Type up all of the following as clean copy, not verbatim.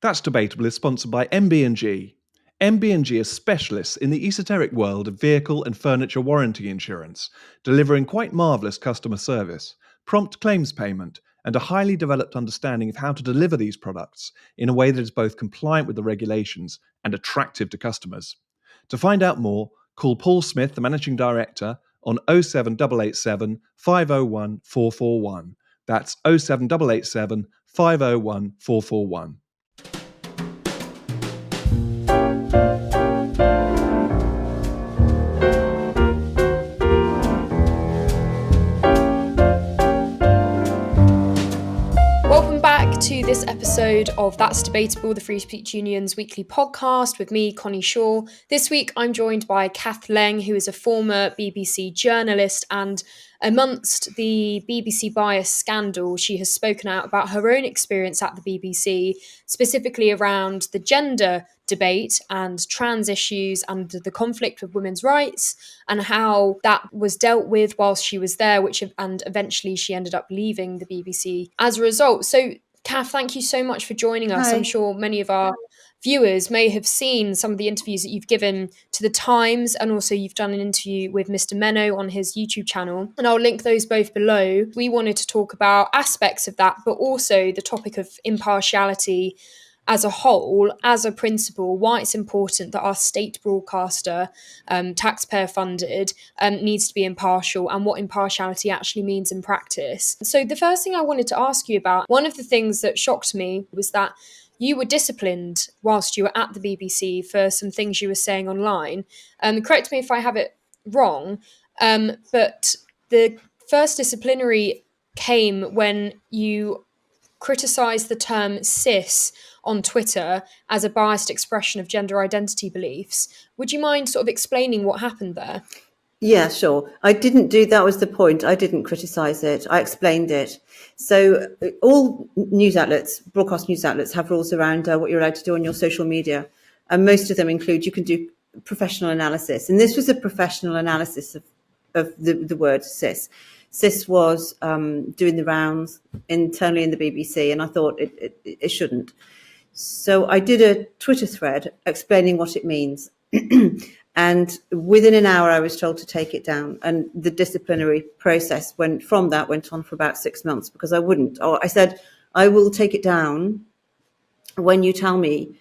That's Debatable is sponsored by MB&G. MB&G are specialists in the esoteric world of vehicle and furniture warranty insurance, delivering quite marvellous customer service, prompt claims payment, and a highly developed understanding of how to deliver these products in a way that is both compliant with the regulations and attractive to customers. To find out more, call Paul Smith, the Managing Director, on 07887 501 441. That's 07887 501 441. To this episode of That's Debatable, the Free Speech Union's weekly podcast with me, Connie Shaw. This week I'm joined by Cath Leng, who is a former BBC journalist, and amongst the BBC bias scandal, she has spoken out about her own experience at the BBC, specifically around the gender debate and trans issues and the conflict with women's rights and how that was dealt with whilst she was there, and eventually she ended up leaving the BBC as a result. So Kath, thank you so much for joining us. Hi. I'm sure many of our viewers may have seen some of the interviews that you've given to The Times, and also you've done an interview with Mr. Menno on his YouTube channel, and I'll link those both below. We wanted to talk about aspects of that, but also the topic of impartiality as a whole, as a principle, why it's important that our state broadcaster, taxpayer funded, needs to be impartial, and what impartiality actually means in practice. So the first thing I wanted to ask you about, one of the things that shocked me was that you were disciplined whilst you were at the BBC for some things you were saying online. Correct me if I have it wrong, but the first disciplinary came when you criticised the term cis on Twitter as a biased expression of gender identity beliefs. Would you mind sort of explaining what happened there? Yeah, sure. I didn't do, that was the point. I didn't criticise it. I explained it. So all news outlets, broadcast news outlets, have rules around what you're allowed to do on your social media. And most of them include, you can do professional analysis. And this was a professional analysis of the word cis. Cis was doing the rounds internally in the BBC, and I thought it shouldn't. So I did a Twitter thread explaining what it means. And within an hour, I was told to take it down. And the disciplinary process went on for about 6 months because I wouldn't. I said, I will take it down when you tell me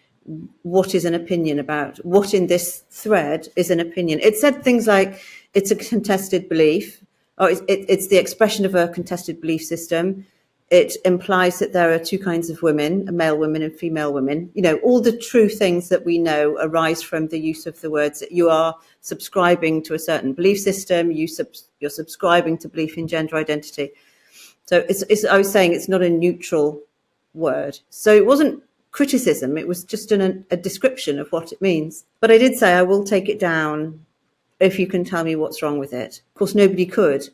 what is an opinion about, what in this thread is an opinion. It said things like, it's a contested belief, or it's the expression of a contested belief system. It implies that there are two kinds of women, male women and female women. You know, all the true things that we know arise from the use of the words. You are subscribing to a certain belief system. You're subscribing to belief in gender identity. So I was saying it's not a neutral word. So it wasn't criticism. It was just a description of what it means. But I did say I will take it down if you can tell me what's wrong with it. Of course, nobody could.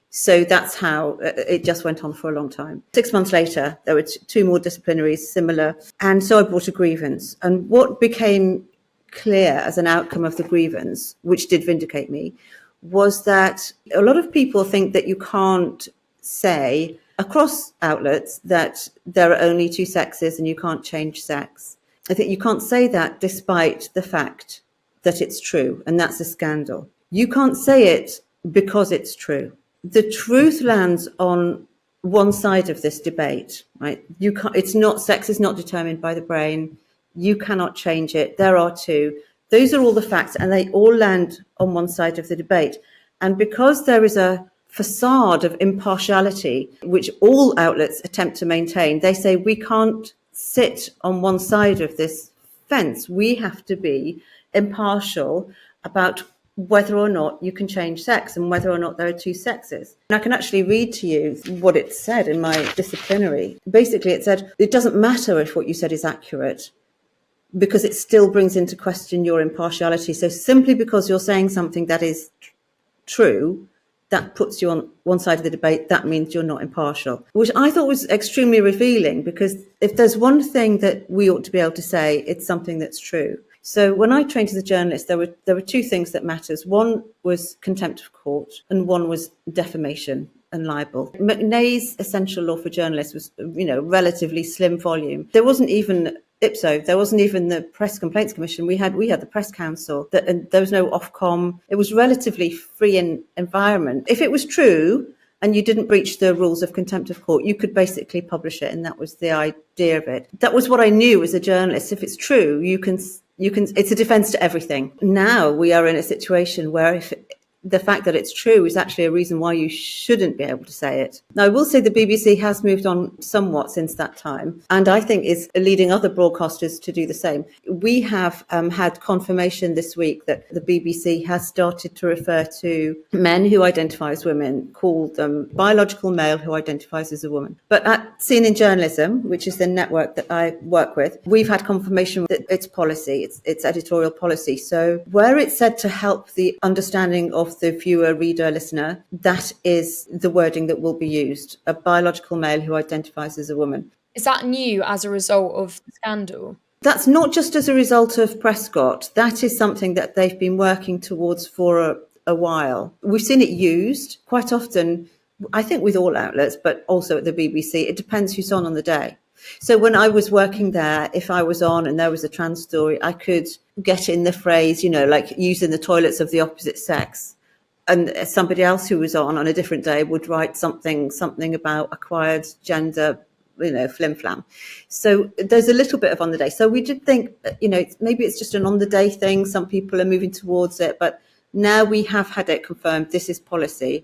So that's how it just went on for a long time. 6 months later, there were two more disciplinaries, similar. And so I brought a grievance. And what became clear as an outcome of the grievance, which did vindicate me, was that a lot of people think that you can't say across outlets that there are only two sexes and you can't change sex. I think you can't say that despite the fact that it's true. And that's a scandal. You can't say it because it's true. The truth lands on one side of this debate, right? Sex is not determined by the brain. You cannot change it. There are two. Those are all the facts, and they all land on one side of the debate. And because there is a facade of impartiality, which all outlets attempt to maintain, they say we can't sit on one side of this fence. We have to be impartial about whether or not you can change sex and whether or not there are two sexes. And I can actually read to you what it said in my disciplinary. Basically, it said, it doesn't matter if what you said is accurate because it still brings into question your impartiality. So simply because you're saying something that is true, that puts you on one side of the debate, that means you're not impartial, which I thought was extremely revealing, because if there's one thing that we ought to be able to say, it's something that's true. So when I trained as a journalist, there were two things that matters. One was contempt of court and one was defamation and libel. McNay's Essential Law for Journalists was, relatively slim volume. There wasn't even ipso. There wasn't even the Press Complaints Commission. We had the Press Council, and there was no Ofcom. It was relatively free environment. If it was true and you didn't breach the rules of contempt of court, you could basically publish it, and that was the idea of it. That was what I knew as a journalist. If it's true, you can. It's a defence to everything. Now we are in a situation where if the fact that it's true is actually a reason why you shouldn't be able to say it. Now, I will say the BBC has moved on somewhat since that time, and I think is leading other broadcasters to do the same. We have had confirmation this week that the BBC has started to refer to men who identify as women, call them biological male who identifies as a woman. But at Seen in Journalism, which is the network that I work with, we've had confirmation that it's policy, it's editorial policy. So where it's said to help the understanding of the viewer, reader, listener, that is the wording that will be used. A biological male who identifies as a woman. Is that new as a result of the scandal? That's not just as a result of Prescott. That is something that they've been working towards for a while. We've seen it used quite often, I think with all outlets, but also at the BBC. It depends who's on the day. So when I was working there, if I was on and there was a trans story, I could get in the phrase, like using the toilets of the opposite sex. And somebody else who was on a different day would write something about acquired gender, flim flam. So there's a little bit of on the day. So we did think, maybe it's just an on the day thing. Some people are moving towards it, but now we have had it confirmed. This is policy.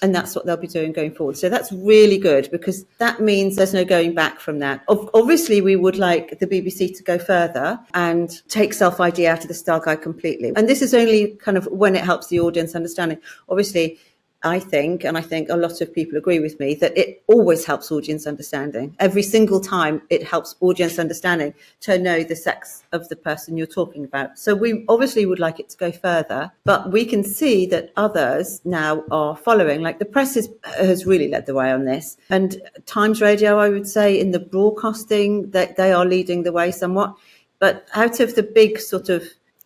And that's what they'll be doing going forward. So that's really good, because that means there's no going back from that. Obviously, we would like the BBC to go further and take self-ID out of the style guide completely. And this is only kind of when it helps the audience understanding. Obviously, I think a lot of people agree with me, that it always helps audience understanding. Every single time it helps audience understanding to know the sex of the person you're talking about. So we obviously would like it to go further, but we can see that others now are following. Like the press has really led the way on this. And Times Radio, I would say, in the broadcasting, that they are leading the way somewhat. But out of the big sort of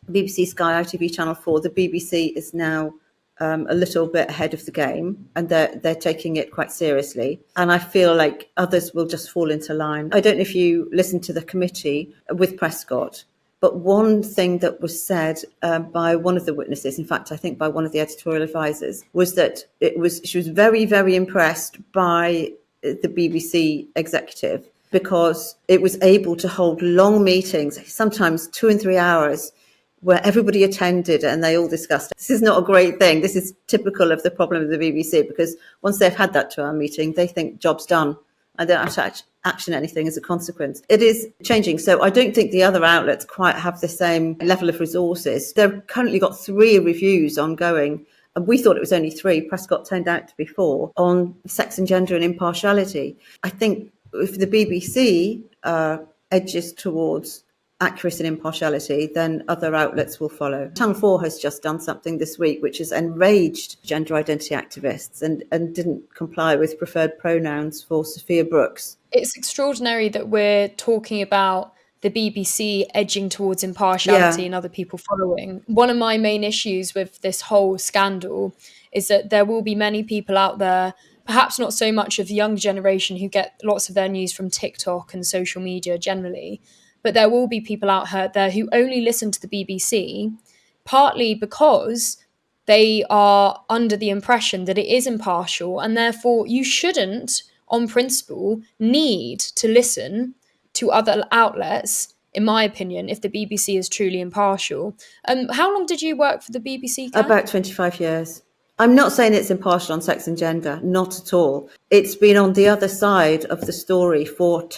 BBC, Sky, ITV, Channel 4, the BBC is now a little bit ahead of the game, and they're taking it quite seriously. And I feel like others will just fall into line. I don't know if you listened to the committee with Prescott, but one thing that was said by one of the witnesses, in fact, I think by one of the editorial advisors, was that she was very, very impressed by the BBC executive, because it was able to hold long meetings, sometimes 2 and 3 hours, where everybody attended and they all discussed it. This is not a great thing. This is typical of the problem of the BBC, because once they've had that 2-hour meeting, they think job's done and they don't have to action anything as a consequence. It is changing. So I don't think the other outlets quite have the same level of resources. They've currently got 3 reviews ongoing, and we thought it was only 3. Prescott turned out to be 4 on sex and gender and impartiality. I think if the BBC edges towards accuracy and impartiality, then other outlets will follow. Channel 4 has just done something this week which has enraged gender identity activists and didn't comply with preferred pronouns for Sophia Brooks. It's extraordinary that we're talking about the BBC edging towards impartiality and other people following. One of my main issues with this whole scandal is that there will be many people out there, perhaps not so much of the younger generation who get lots of their news from TikTok and social media generally, but there will be people out there who only listen to the BBC, partly because they are under the impression that it is impartial, and therefore you shouldn't, on principle, need to listen to other outlets, in my opinion, if the BBC is truly impartial. How long did you work for the BBC, Kath? About 25 years. I'm not saying it's impartial on sex and gender, not at all. It's been on the other side of the story for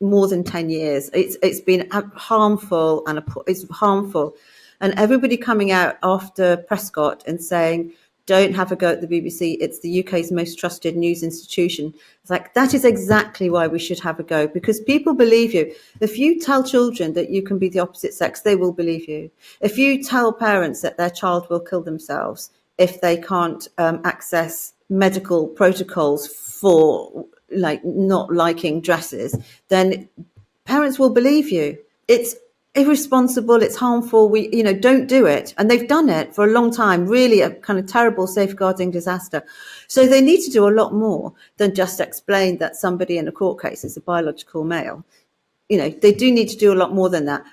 more than 10 years. It's been harmful, and it's harmful. And everybody coming out after Prescott and saying, don't have a go at the BBC, it's the UK's most trusted news institution. It's like, that is exactly why we should have a go, because people believe you. If you tell children that you can be the opposite sex, they will believe you. If you tell parents that their child will kill themselves if they can't access medical protocols for not liking dresses, then parents will believe you. It's irresponsible, it's harmful, don't do it. And they've done it for a long time, really a kind of terrible safeguarding disaster. So they need to do a lot more than just explain that somebody in a court case is a biological male. they do need to do a lot more than that,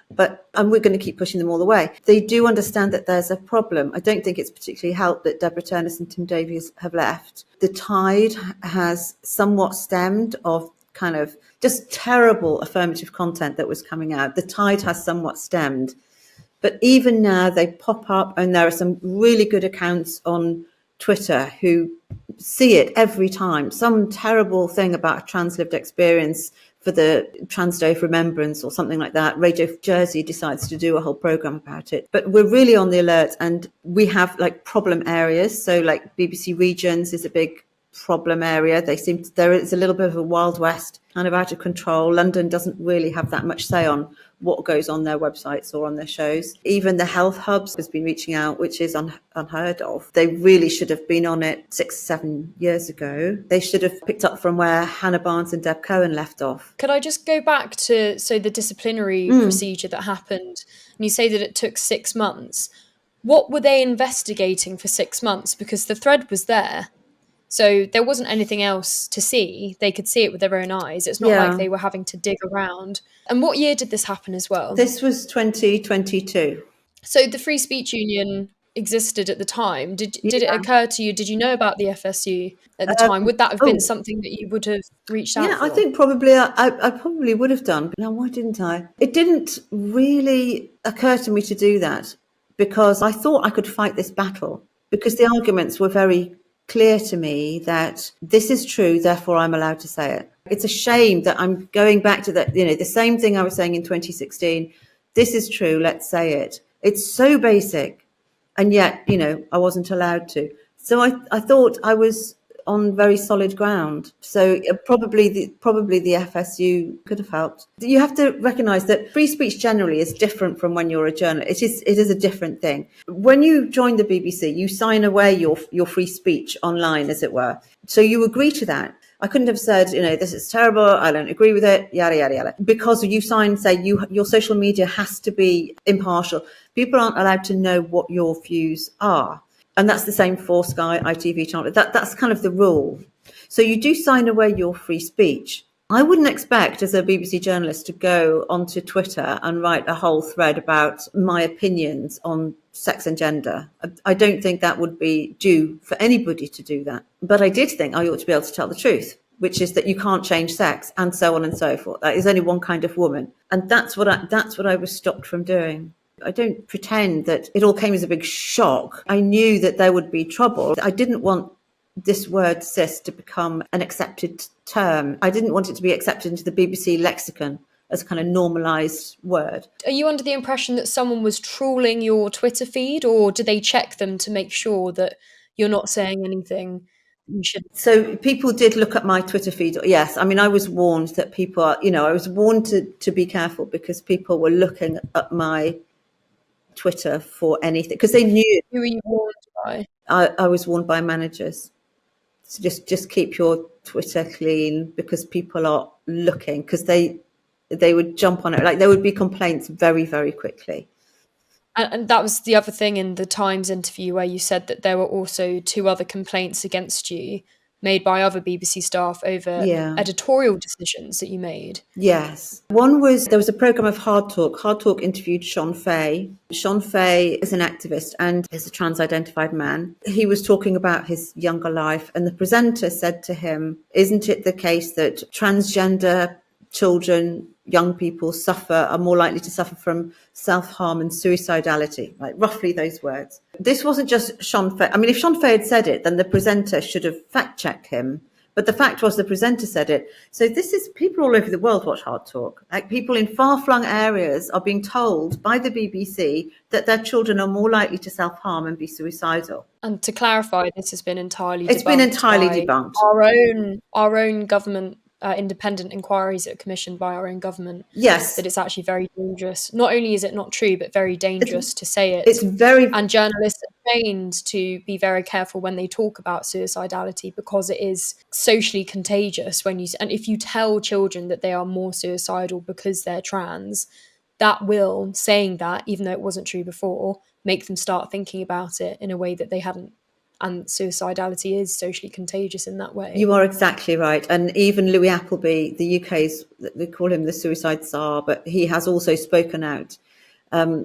and we're going to keep pushing them all the way. They do understand that there's a problem. I don't think it's particularly helped that Deborah Turnus and Tim Davies have left. The tide has somewhat stemmed of kind of just terrible affirmative content that was coming out. The tide has somewhat stemmed. But even now they pop up, and there are some really good accounts on Twitter who see it every time. Some terrible thing about a trans lived experience for the Trans Day of Remembrance or something like that. Radio Jersey decides to do a whole programme about it. But we're really on the alert, and we have like problem areas. So like BBC Regions is a big problem area. There is a little bit of a Wild West, kind of out of control. London doesn't really have that much say on what goes on their websites or on their shows. Even the health hubs has been reaching out, which is unheard of. They really should have been on it 6-7 years ago. They should have picked up from where Hannah Barnes and Deb Cohen left off. Could I just go back to the disciplinary procedure that happened? And you say that it took 6 months. What were they investigating for 6 months? Because the thread was there. So there wasn't anything else to see. They could see it with their own eyes. It's not like they were having to dig around. And what year did this happen as well? This was 2022. So the Free Speech Union existed at the time. Did it occur to you? Did you know about the FSU at the time? Would that have been something that you would have reached out for? Yeah, I think probably I probably would have done. But now, why didn't I? It didn't really occur to me to do that because I thought I could fight this battle because the arguments were very clear to me that this is true, therefore I'm allowed to say it. It's a shame that I'm going back to that, the same thing I was saying in 2016. This is true, let's say it. It's so basic, and yet, I wasn't allowed to. So I thought I was on very solid ground. So probably the FSU could have helped. You have to recognise that free speech generally is different from when you're a journalist. It is a different thing. When you join the BBC, you sign away your free speech online, as it were. So you agree to that. I couldn't have said, this is terrible, I don't agree with it, yada, yada, yada. Because you say your social media has to be impartial. People aren't allowed to know what your views are. And that's the same for Sky, ITV channel. That's kind of the rule. So you do sign away your free speech. I wouldn't expect as a BBC journalist to go onto Twitter and write a whole thread about my opinions on sex and gender. I don't think that would be due for anybody to do that. But I did think I ought to be able to tell the truth, which is that you can't change sex and so on and so forth. There's only one kind of woman. And that's what I was stopped from doing. I don't pretend that it all came as a big shock. I knew that there would be trouble. I didn't want this word cis to become an accepted term. I didn't want it to be accepted into the BBC lexicon as a kind of normalised word. Are you under the impression that someone was trawling your Twitter feed, or do they check them to make sure that you're not saying anything you shouldn't? So people did look at my Twitter feed. Yes. I mean, I was warned that people are, I was warned to be careful because people were looking at my Twitter for anything because they knew. Who were you warned by? I was warned by managers. So just keep your Twitter clean because people are looking, because they would jump on it. Like there would be complaints very, very quickly. And that was the other thing in the Times interview where you said that there were also 2 other complaints against you made by other BBC staff over editorial decisions that you made. Yes. One was, there was a programme of Hard Talk. Hard Talk interviewed Sean Fay. Sean Fay is an activist and is a trans-identified man. He was talking about his younger life, and the presenter said to him, isn't it the case that transgender children, young people are more likely to suffer from self-harm and suicidality, like roughly those words. This wasn't just Sean Fay. I mean, if Sean Fay had said it, then the presenter should have fact-checked him. But the fact was the presenter said it. So this is, people all over the world watch Hard Talk. Like people in far-flung areas are being told by the BBC that their children are more likely to self-harm and be suicidal. And to clarify, this has been entirely debunked. It's been entirely debunked. Our own government independent inquiries that are commissioned by our own government. Yes. That it's actually very dangerous. Not only is it not true, but very dangerous to say it. It's very... And journalists are trained to be very careful when they talk about suicidality because it is socially contagious. And if you tell children that they are more suicidal because they're trans, that will, saying that, even though it wasn't true before, make them start thinking about it in a way that they hadn't and suicidality is socially contagious in that way. You are exactly right. And even Louis Appleby, the UK's, they call him the suicide czar, but he has also spoken out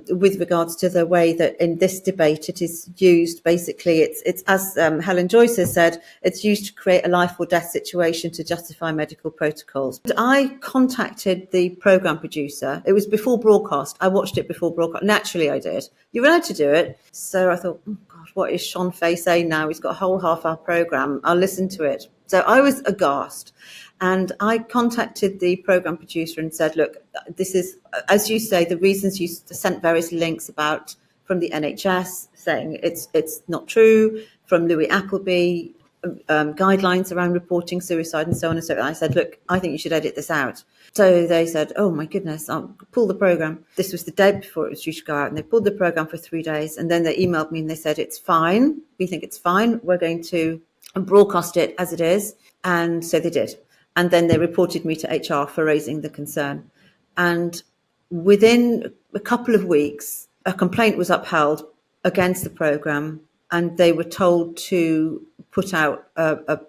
with regards to the way that in this debate it is used. Basically, it's as Helen Joyce has said, it's used to create a life or death situation to justify medical protocols. But I contacted the programme producer. It was before broadcast. I watched it before broadcast. Naturally, I did. You're allowed to do it. So I thought, oh gosh, what is Sean Fay saying now? He's got a whole half-hour programme. I'll listen to it. So I was aghast. And I contacted the programme producer and said, look, this is, as you say, the reasons you sent various links about from the NHS saying it's not true, from Louis Appleby, guidelines around reporting suicide and so on and so on. I said, look, I think you should edit this out. So they said, oh my goodness, I'll pull the programme. This was the day before it was due to go out, and they pulled the programme for 3 days. And then they emailed me and they said, it's fine. We think it's fine. We're going to broadcast it as it is. And so they did. And then they reported me to HR for raising the concern. And within a couple of weeks, a complaint was upheld against the programme, and they were told to put out a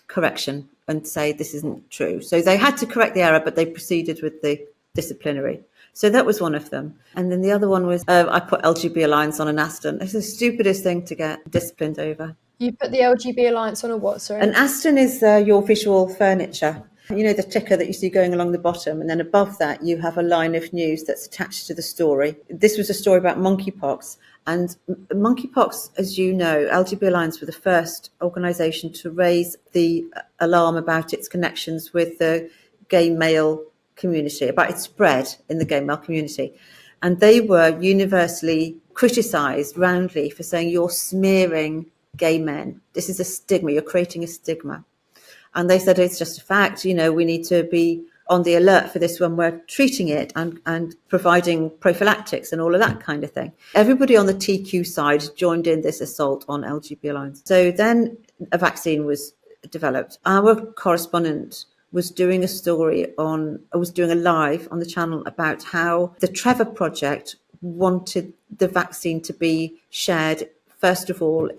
correction and say this isn't true. So they had to correct the error, but they proceeded with the disciplinary. So that was one of them. And then the other one was I put LGB Alliance on an Aston. It's the stupidest thing to get disciplined over. You put the LGB Alliance on a what, sorry? An Aston is your visual furniture. You know, the ticker that you see going along the bottom, and then above that you have a line of news that's attached to the story. This was a story about monkeypox. And monkeypox, as you know, LGB Alliance were the first organisation to raise the alarm about its connections with the gay male community, about its spread in the gay male community. And they were universally criticised roundly for saying, you're smearing gay men. This is a stigma. You're creating a stigma. And they said, it's just a fact. You know, we need to be on the alert for this when we're treating it and providing prophylactics and all of that kind of thing. Everybody on the TQ side joined in this assault on LGB Alliance. So then a vaccine was developed. Our correspondent was doing a live on the channel about how the Trevor Project wanted the vaccine to be shared, first of all,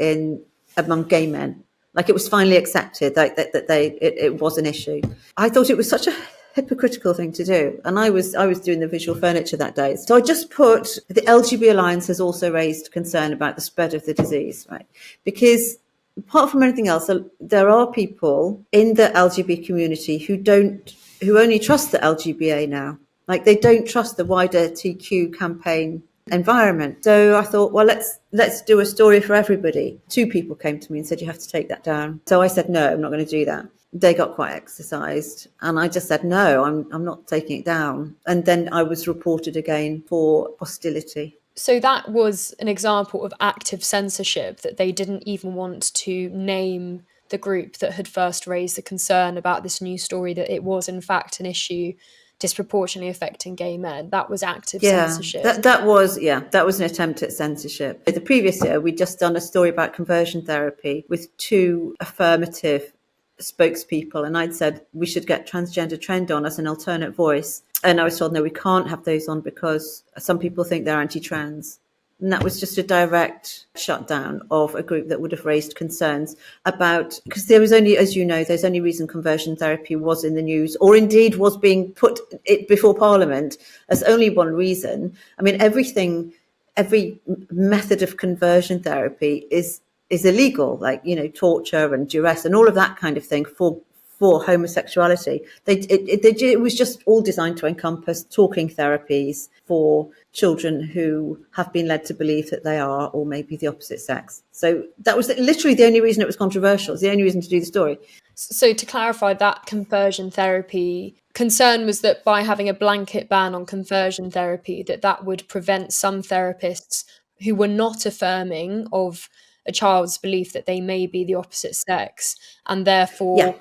among gay men. Like it was finally accepted that it was an issue. I thought it was such a hypocritical thing to do. And I was doing the visual furniture that day. So I just put the LGB Alliance has also raised concern about the spread of the disease, right? Because apart from anything else, there are people in the LGBT community who only trust the LGBA now. Like they don't trust the wider TQ campaign environment. So I thought, well, let's do a story for everybody. 2 people came to me and said, you have to take that down. So I said, no, I'm not going to do that. They got quite exercised, and I just said, no, I'm not taking it down. And then I was reported again for hostility. So that was an example of active censorship, that they didn't even want to name the group that had first raised the concern about this news story, that it was in fact an issue disproportionately affecting gay men. That was active censorship. That was an attempt at censorship. The previous year, we'd just done a story about conversion therapy with 2 affirmative spokespeople, and I'd said we should get transgender trend on as an alternate voice. And I was told, no, we can't have those on because some people think they're anti-trans. And that was just a direct shutdown of a group that would have raised concerns about, because there was only, as you know, there's only reason conversion therapy was in the news, or indeed was being put it before Parliament as only one reason. I mean, every method of conversion therapy is illegal, like, you know, torture and duress and all of that kind of thing for homosexuality. It was just all designed to encompass talking therapies for children who have been led to believe that they are or maybe the opposite sex. So that was literally the only reason it was controversial. It's the only reason to do the story. So to clarify, that conversion therapy concern was that by having a blanket ban on conversion therapy, that would prevent some therapists who were not affirming of a child's belief that they may be the opposite sex, and therefore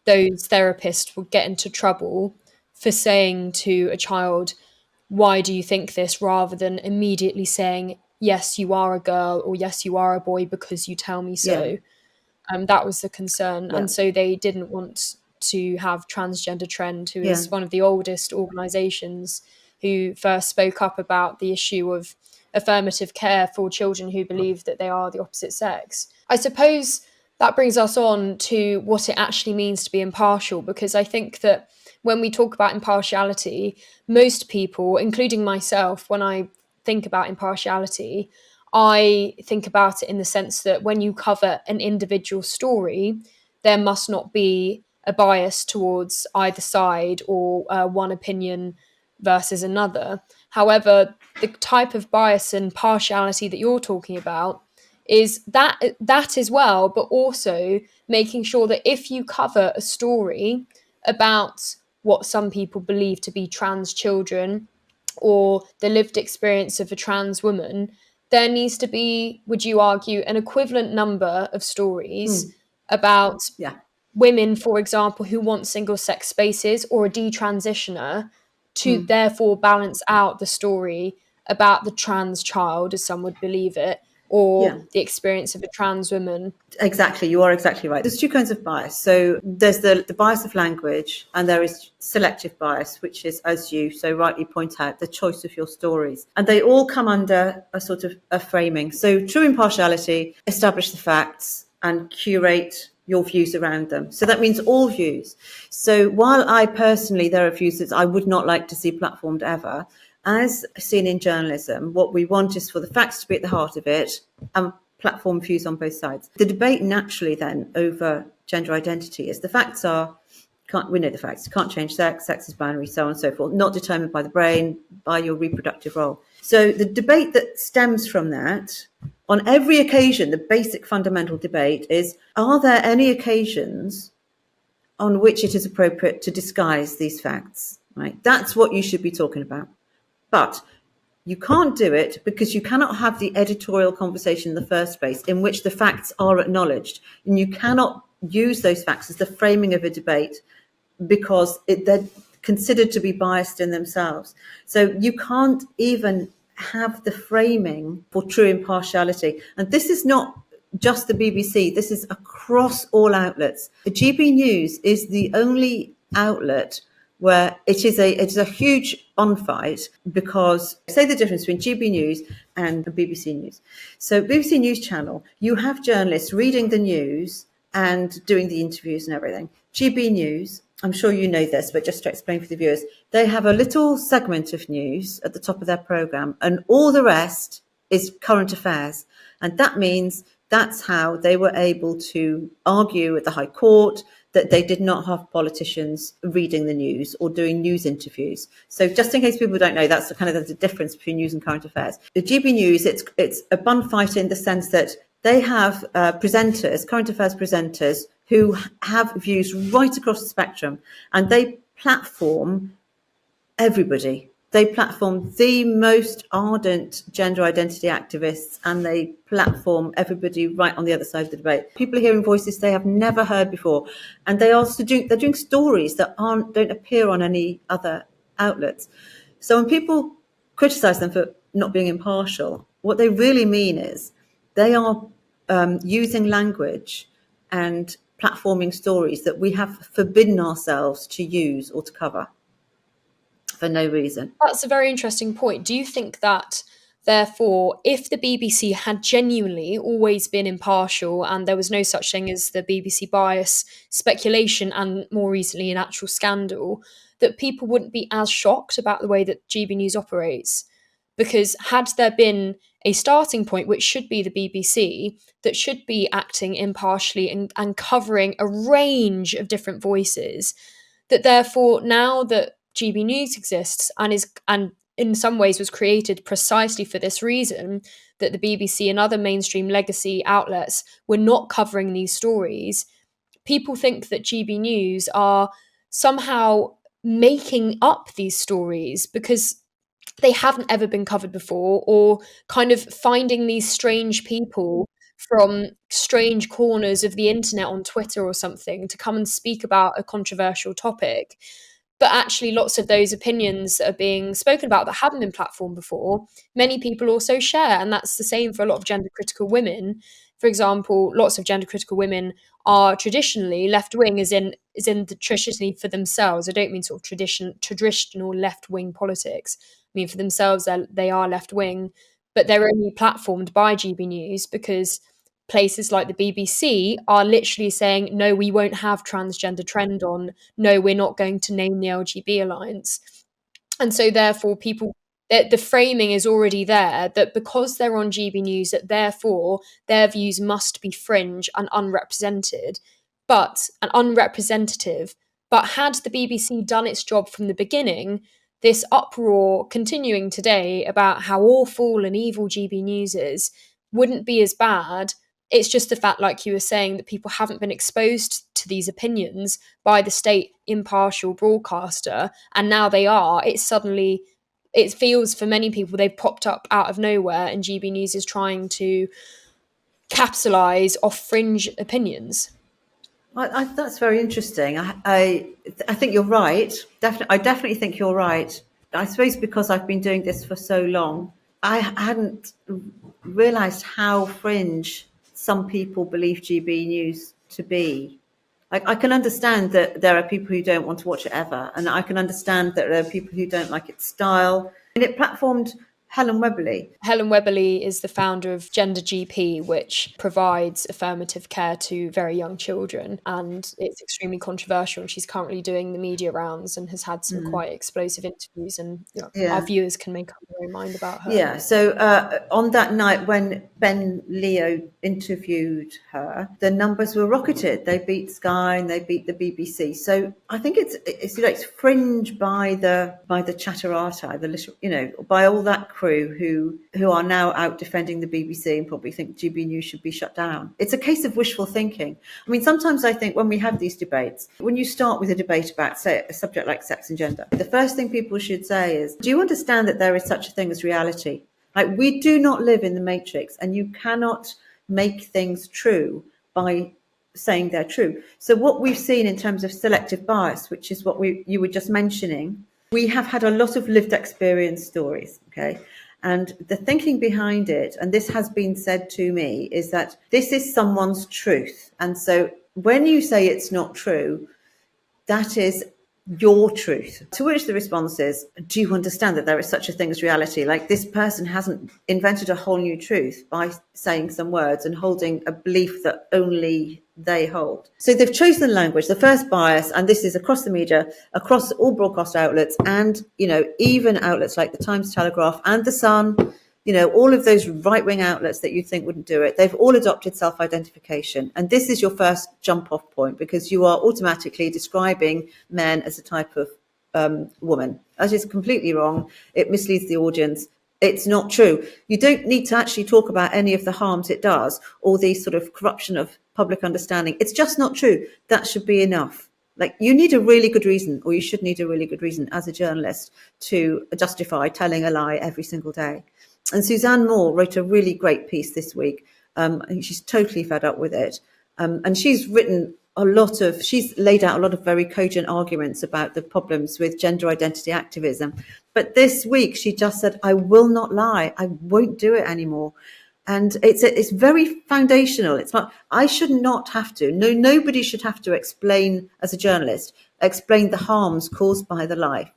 those therapists would get into trouble for saying to a child, why do you think this, rather than immediately saying, yes, you are a girl, or yes, you are a boy because you tell me so. That was the concern. And so they didn't want to have Transgender Trend, who is one of the oldest organisations, who first spoke up about the issue of affirmative care for children who believe that they are the opposite sex. I suppose that brings us on to what it actually means to be impartial, because I think that when we talk about impartiality, most people, including myself, when I think about impartiality, I think about it in the sense that when you cover an individual story, there must not be a bias towards either side or one opinion versus another. However, the type of bias and partiality that you're talking about is that as well, but also making sure that if you cover a story about what some people believe to be trans children or the lived experience of a trans woman, there needs to be, would you argue, an equivalent number of stories about Yeah. women, for example, who want single sex spaces or a detransitioner to therefore balance out the story about the trans child, as some would believe it, or Yeah. the experience of a trans woman. Exactly, you are exactly right. There's two kinds of bias. So there's the bias of language, and there is selective bias, which is, as you so rightly point out, the choice of your stories. And they all come under a sort of a framing. So true impartiality, establish the facts and curate your views around them. So that means all views. So while I personally, there are views that I would not like to see platformed ever, as seen in journalism, what we want is for the facts to be at the heart of it and platform views on both sides. The debate naturally then over gender identity is the facts are, we know the facts, you can't change sex, sex is binary, so on and so forth, not determined by the brain, by your reproductive role. So the debate that stems from that, on every occasion, the basic fundamental debate is, are there any occasions on which it is appropriate to disguise these facts? Right? That's what you should be talking about. But you can't do it because you cannot have the editorial conversation in the first place in which the facts are acknowledged. And you cannot use those facts as the framing of a debate because they're considered to be biased in themselves. So you can't even have the framing for true impartiality. And this is not just the BBC, this is across all outlets. The GB News is the only outlet where it's a huge fight because, say, the difference between GB News and the BBC News. So BBC News Channel, you have journalists reading the news and doing the interviews and everything. GB News, I'm sure you know this, but just to explain for the viewers, they have a little segment of news at the top of their programme and all the rest is current affairs. And that means that's how they were able to argue at the High Court that they did not have politicians reading the news or doing news interviews. So just in case people don't know, that's the difference between news and current affairs. The GB News, it's a bun fight in the sense that they have presenters, current affairs presenters, who have views right across the spectrum, and they platform everybody. They platform the most ardent gender identity activists and they platform everybody right on the other side of the debate. People are hearing voices they have never heard before. And they're doing stories that don't appear on any other outlets. So when people criticise them for not being impartial, what they really mean is they are using language and platforming stories that we have forbidden ourselves to use or to cover. For no reason. That's a very interesting point. Do you think that, therefore, if the BBC had genuinely always been impartial and there was no such thing as the BBC bias, speculation, and more recently an actual scandal, that people wouldn't be as shocked about the way that GB News operates? Because had there been a starting point, which should be the BBC, that should be acting impartially and covering a range of different voices, that therefore now that GB News exists and in some ways was created precisely for this reason, that the BBC and other mainstream legacy outlets were not covering these stories, people think that GB News are somehow making up these stories because they haven't ever been covered before, or kind of finding these strange people from strange corners of the internet on Twitter or something to come and speak about a controversial topic. But actually, lots of those opinions that are being spoken about that haven't been platformed before, many people also share. And that's the same for a lot of gender critical women. For example, lots of gender critical women are traditionally left wing, as in the traditionally for themselves. I don't mean sort of traditional left wing politics. I mean, for themselves, they are left wing. but they're only platformed by GB News because places like the BBC are literally saying, no, we won't have transgender trend on. No, we're not going to name the LGB Alliance. And so therefore the framing is already there that because they're on GB News, that therefore their views must be fringe and unrepresented, and unrepresentative. But had the BBC done its job from the beginning, this uproar continuing today about how awful and evil GB News is wouldn't be as bad. It's just the fact, like you were saying, that people haven't been exposed to these opinions by the state impartial broadcaster, and now they are. It feels for many people they've popped up out of nowhere, and GB News is trying to capitalise off fringe opinions. That's very interesting. I think you're right. I definitely think you're right. I suppose because I've been doing this for so long, I hadn't realised how fringe some people believe GB News to be. Like, I can understand that there are people who don't want to watch it ever, and I can understand that there are people who don't like its style. And it platformed Helen Webberley. Helen Webberley is the founder of Gender GP, which provides affirmative care to very young children, and it's extremely controversial. And she's currently doing the media rounds and has had some quite explosive interviews, and our viewers can make up their own mind about her. Yeah, so on that night when Ben Leo interviewed her, the numbers were rocketed. They beat Sky and they beat the BBC. So I think it's fringe by the chatterati, by all that crew who are now out defending the BBC and probably think GB News should be shut down. It's a case of wishful thinking. I mean, sometimes I think when we have these debates, when you start with a debate about, say, a subject like sex and gender, the first thing people should say is, do you understand that there is such a thing as reality? Like, we do not live in the Matrix, and you cannot make things true by saying they're true. So what we've seen in terms of selective bias, which is what you were just mentioning, we have had a lot of lived experience stories, okay? And the thinking behind it, and this has been said to me, is that this is someone's truth. And so when you say it's not true, that is your truth. To which the response is, do you understand that there is such a thing as reality? Like, this person hasn't invented a whole new truth by saying some words and holding a belief that only they hold. So they've chosen language, the first bias, and this is across the media, across all broadcast outlets, and, even outlets like the Times, Telegraph and The Sun, all of those right-wing outlets that you'd think wouldn't do it, they've all adopted self-identification. And this is your first jump-off point, because you are automatically describing men as a type of woman. That is completely wrong. It misleads the audience. It's not true. You don't need to actually talk about any of the harms it does or the sort of corruption of public understanding. It's just not true. That should be enough. Like, you need a really good reason, or you should need a really good reason as a journalist to justify telling a lie every single day. And Suzanne Moore wrote a really great piece this week. I think she's totally fed up with it. And she's laid out a lot of very cogent arguments about the problems with gender identity activism. But this week she just said, I will not lie. I won't do it anymore. And it's very foundational. It's not, I should not have to. No, nobody should have to explain, as a journalist, explain the harms caused by the lie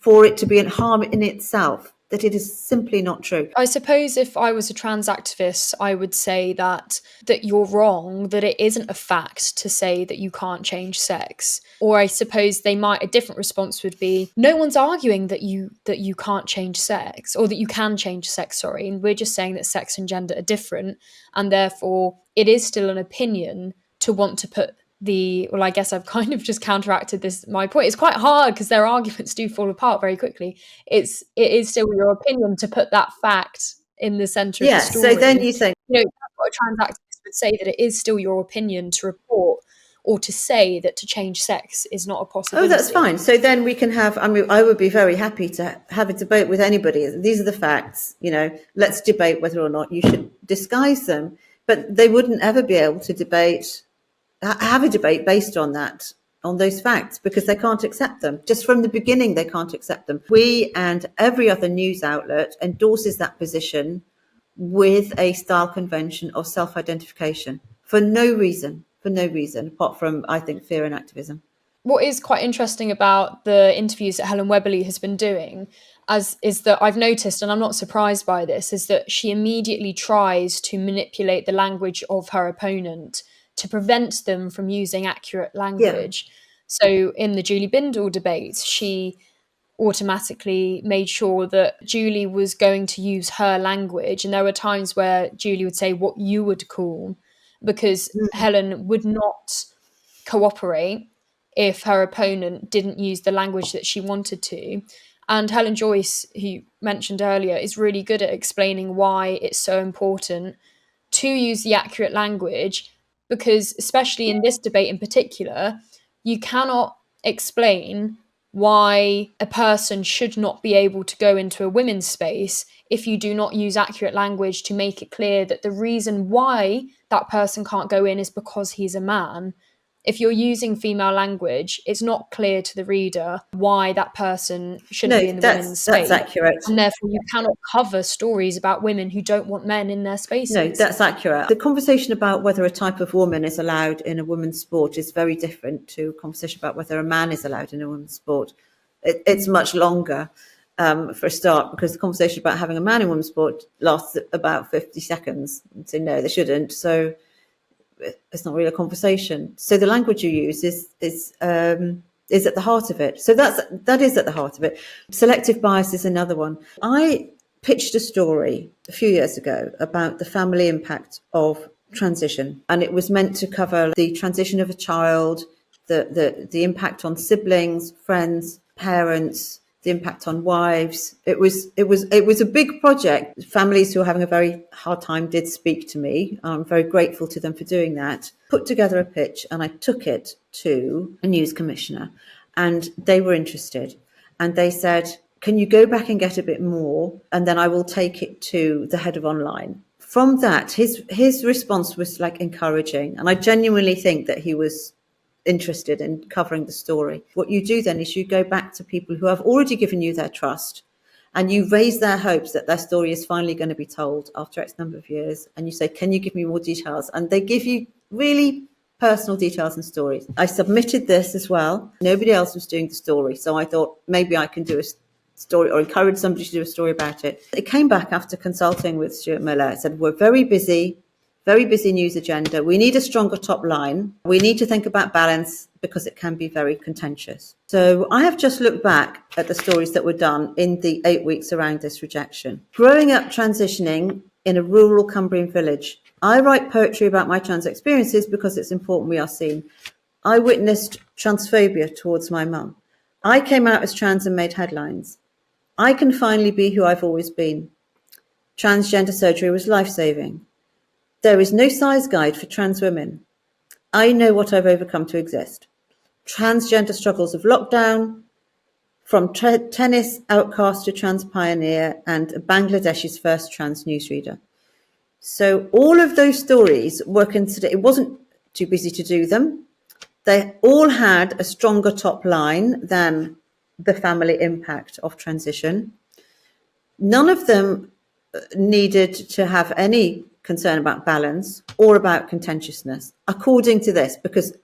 for it to be a harm in itself. That it is simply not true. I suppose if I was a trans activist, I would say that you're wrong, that it isn't a fact to say that you can't change sex. Or I suppose a different response would be, no one's arguing that you can't change sex, or that you can change sex, sorry. And we're just saying that sex and gender are different. And therefore it is still an opinion to want to put I guess I've kind of just counteracted my point. It's quite hard because their arguments do fall apart very quickly. It is still your opinion to put that fact in the centre of the story. So then you think, that's what a trans activist would say, that it is still your opinion to report or to say that to change sex is not a possibility. Oh, that's fine. So then we can I would be very happy to have a debate with anybody. These are the facts, let's debate whether or not you should disguise them. But they wouldn't ever be able to have a debate based on those facts, because they can't accept them. Just from the beginning, they can't accept them. We and every other news outlet endorses that position with a style convention of self-identification for no reason, apart from, I think, fear and activism. What is quite interesting about the interviews that Helen Webberley has been doing, as is that I've noticed, and I'm not surprised by this, is that she immediately tries to manipulate the language of her opponent to prevent them from using accurate language. So in the Julie Bindel debates, she automatically made sure that Julie was going to use her language. And there were times where Julie would say what you would call, because Helen would not cooperate if her opponent didn't use the language that she wanted to. And Helen Joyce, who you mentioned earlier, is really good at explaining why it's so important to use the accurate language, because especially in this debate in particular, you cannot explain why a person should not be able to go into a women's space if you do not use accurate language to make it clear that the reason why that person can't go in is because he's a man. If you're using female language, it's not clear to the reader why that person shouldn't be in the women's space. That's accurate. And therefore, you cannot cover stories about women who don't want men in their spaces. No, that's accurate. The conversation about whether a type of woman is allowed in a women's sport is very different to a conversation about whether a man is allowed in a women's sport. It's much longer, for a start, because the conversation about having a man in women's sport lasts about 50 seconds. And say, no, they shouldn't. So it's not really a conversation. So the language you use is at the heart of it. So that is at the heart of it. Selective bias is another one. I pitched a story a few years ago about the family impact of transition, and it was meant to cover the transition of a child, the impact on siblings, friends, parents, the impact on wives. It was a big project. Families who were having a very hard time did speak to me. I'm very grateful to them for doing that. Put together a pitch, and I took it to a news commissioner, and they were interested. And they said, can you go back and get a bit more? And then I will take it to the head of online. From that, his response was like encouraging. And I genuinely think that he was interested in covering the story. What you do then is you go back to people who have already given you their trust, and you raise their hopes that their story is finally going to be told after X number of years. And you say, can you give me more details? And they give you really personal details and stories. I submitted this as well. Nobody else was doing the story. So I thought maybe I can do a story or encourage somebody to do a story about it. It came back after consulting with Stuart Miller. It said, we're very busy news agenda. We need a stronger top line. We need to think about balance because it can be very contentious. So I have just looked back at the stories that were done in the 8 weeks around this rejection. Growing up transitioning in a rural Cumbrian village. I write poetry about my trans experiences because it's important we are seen. I witnessed transphobia towards my mum. I came out as trans and made headlines. I can finally be who I've always been. Transgender surgery was life-saving. There is no size guide for trans women. I know what I've overcome to exist. Transgender struggles of lockdown, from tennis outcast to trans pioneer, and Bangladesh's first trans newsreader. So all of those stories were considered, it wasn't too busy to do them. They all had a stronger top line than the family impact of transition. None of them needed to have any concern about balance or about contentiousness, according to this, because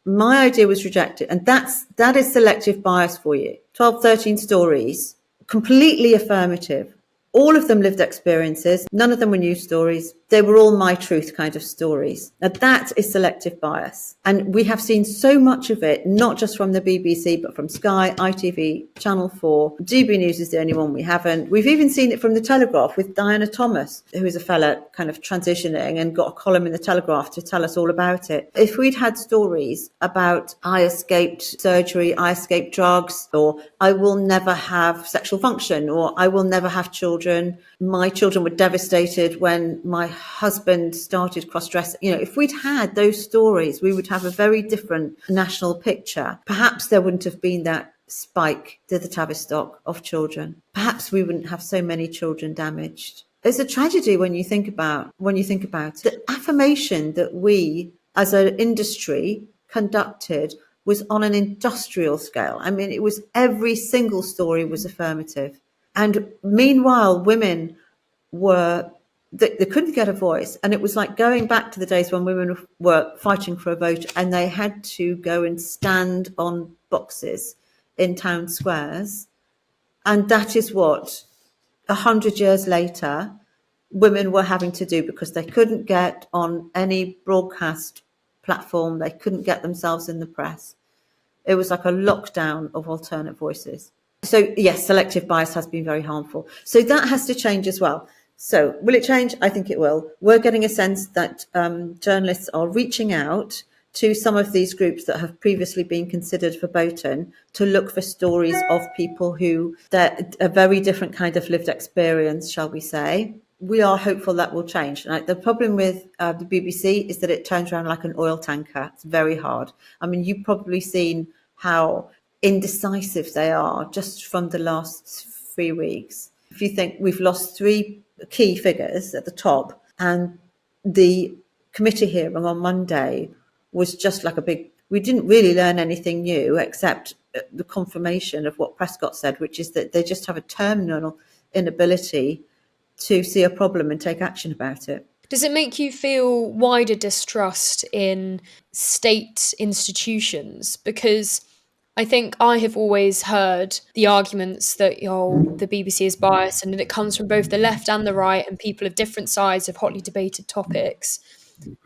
my idea was rejected. And that is selective bias for you. 12, 13 stories, completely affirmative. All of them lived experiences. None of them were news stories. They were all my truth kind of stories. Now that is selective bias. And we have seen so much of it, not just from the BBC, but from Sky, ITV, Channel 4. DB News is the only one we haven't. We've even seen it from the Telegraph with Diana Thomas, who is a fella kind of transitioning and got a column in the Telegraph to tell us all about it. If we'd had stories about I escaped surgery, I escaped drugs, or I will never have sexual function, or I will never have children, my children were devastated when my husband started cross-dressing. You know, if we'd had those stories, we would have a very different national picture. Perhaps there wouldn't have been that spike to the Tavistock of children. Perhaps we wouldn't have so many children damaged. It's a tragedy when you think about it. The affirmation that we as an industry conducted was on an industrial scale. I mean, it was every single story was affirmative. And meanwhile, women they couldn't get a voice. And it was like going back to the days when women were fighting for a vote and they had to go and stand on boxes in town squares And that is what 100 years later women were having to do, because they couldn't get on any broadcast platform, they couldn't get themselves in the press. It was like a lockdown of alternate voices. So yes, selective bias has been very harmful. So that has to change as well. So will it change? I think it will. We're getting a sense that journalists are reaching out to some of these groups that have previously been considered verboten to look for stories of people who, they're a very different kind of lived experience, shall we say. We are hopeful that will change. Right? The problem with the BBC is that it turns around like an oil tanker. It's very hard. I mean, you've probably seen how indecisive they are just from the last 3 weeks. If you think we've lost 3 key figures at the top, and the committee hearing on Monday was just like a big, we didn't really learn anything new except the confirmation of what Prescott said, which is that they just have a terminal inability to see a problem and take action about it. Does it make you feel wider distrust in state institutions? Because I think I have always heard the arguments that the BBC is biased, and that it comes from both the left and the right, and people of different sides of hotly debated topics.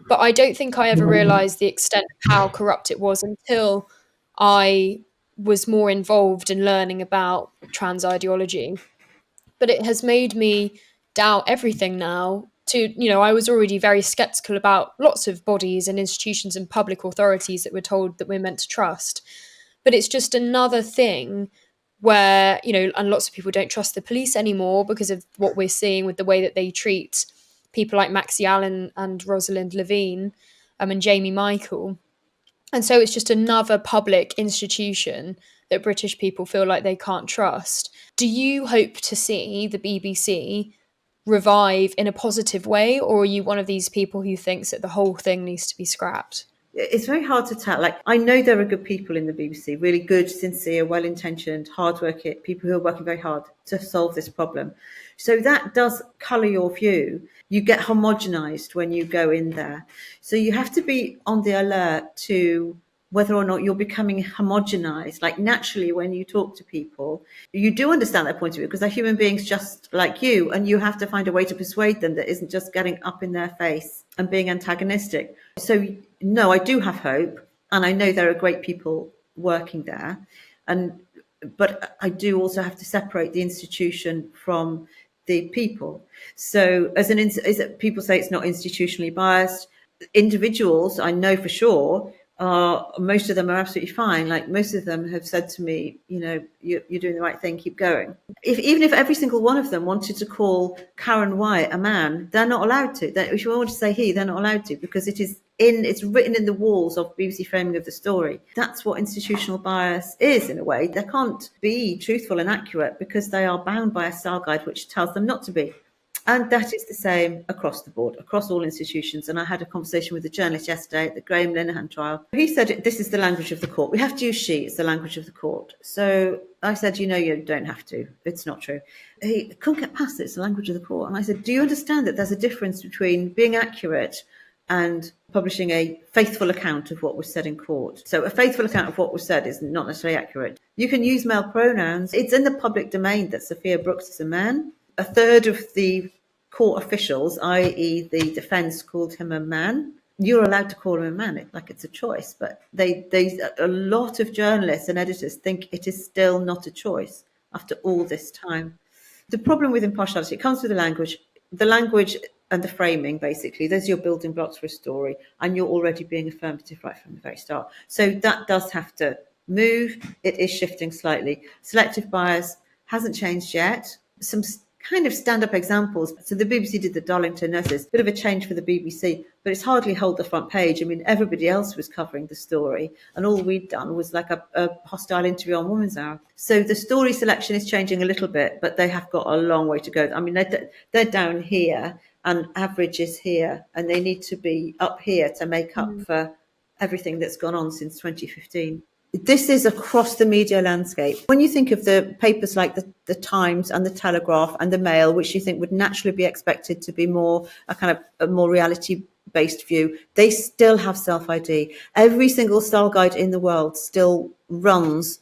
But I don't think I ever realised the extent of how corrupt it was until I was more involved in learning about trans ideology. But it has made me doubt everything now. I was already very skeptical about lots of bodies and institutions and public authorities that we're told that we're meant to trust. But it's just another thing where, and lots of people don't trust the police anymore because of what we're seeing with the way that they treat people like Maxie Allen and Rosalind Levine, and Jamie Michael. And so it's just another public institution that British people feel like they can't trust. Do you hope to see the BBC revive in a positive way, or are you one of these people who thinks that the whole thing needs to be scrapped? It's very hard to tell. Like, I know there are good people in the BBC, really good, sincere, well-intentioned, hard-working people who are working very hard to solve this problem. So that does colour your view. You get homogenised when you go in there. So you have to be on the alert to whether or not you're becoming homogenized. Like, naturally, when you talk to people, you do understand their point of view because they're human beings just like you, and you have to find a way to persuade them that isn't just getting up in their face and being antagonistic. So, no, I do have hope, and I know there are great people working there, but I do also have to separate the institution from the people. So, people say it's not institutionally biased. Individuals, I know for sure, most of them are absolutely fine. Like, most of them have said to me, you're doing the right thing, keep going. Even if every single one of them wanted to call Karen White a man, they're not allowed to. If you want to say he, they're not allowed to, because it's written in the walls of BBC framing of the story. That's what institutional bias is, in a way. They can't be truthful and accurate because they are bound by a style guide which tells them not to be. And that is the same across the board, across all institutions. And I had a conversation with a journalist yesterday at the Graham Linehan trial. He said, this is the language of the court. We have to use she, it's the language of the court. So I said, you don't have to. It's not true. He couldn't get past it. It's the language of the court. And I said, do you understand that there's a difference between being accurate and publishing a faithful account of what was said in court? So a faithful account of what was said is not necessarily accurate. You can use male pronouns. It's in the public domain that Sophia Brooks is a man. A third of the court officials, i.e. the defence, called him a man. You're allowed to call him a man, like it's a choice. But a lot of journalists and editors think it is still not a choice after all this time. The problem with impartiality, it comes with the language and the framing, basically. Those are your building blocks for a story, and you're already being affirmative right from the very start. So that does have to move. It is shifting slightly. Selective bias hasn't changed yet. Some kind of stand-up examples. So the BBC did the Darlington nurses, bit of a change for the BBC, but it's hardly held the front page. I mean, everybody else was covering the story, and all we'd done was like a hostile interview on Woman's Hour. So the story selection is changing a little bit, but they have got a long way to go. I mean, they're down here, and average is here, and they need to be up here to make up for everything that's gone on since 2015. This is across the media landscape. When you think of the papers like the Times and the Telegraph and the Mail, which you think would naturally be expected to be more a more reality-based view, they still have self-ID. Every single style guide in the world still runs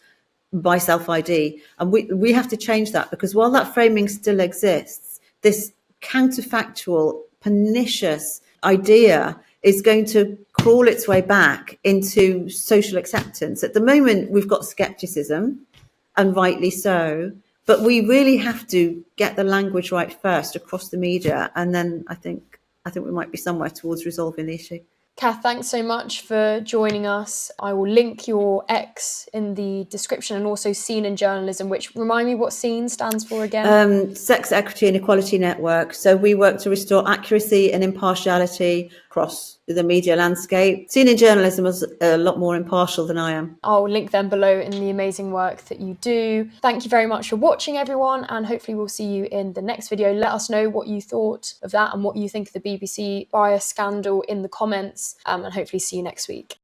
by self-ID. And we have to change that, because while that framing still exists, this counterfactual, pernicious idea is going to crawl its way back into social acceptance. At the moment, we've got skepticism, and rightly so, but we really have to get the language right first across the media, and then I think we might be somewhere towards resolving the issue. Kath, thanks so much for joining us. I will link your X in the description, and also Scene in Journalism, which, remind me what Scene stands for again. Sex, Equity and Equality Network. So we work to restore accuracy and impartiality across the media landscape. Scene in Journalism is a lot more impartial than I am. I'll link them below in the amazing work that you do. Thank you very much for watching, everyone, and hopefully we'll see you in the next video. Let us know what you thought of that and what you think of the BBC bias scandal in the comments, and hopefully see you next week.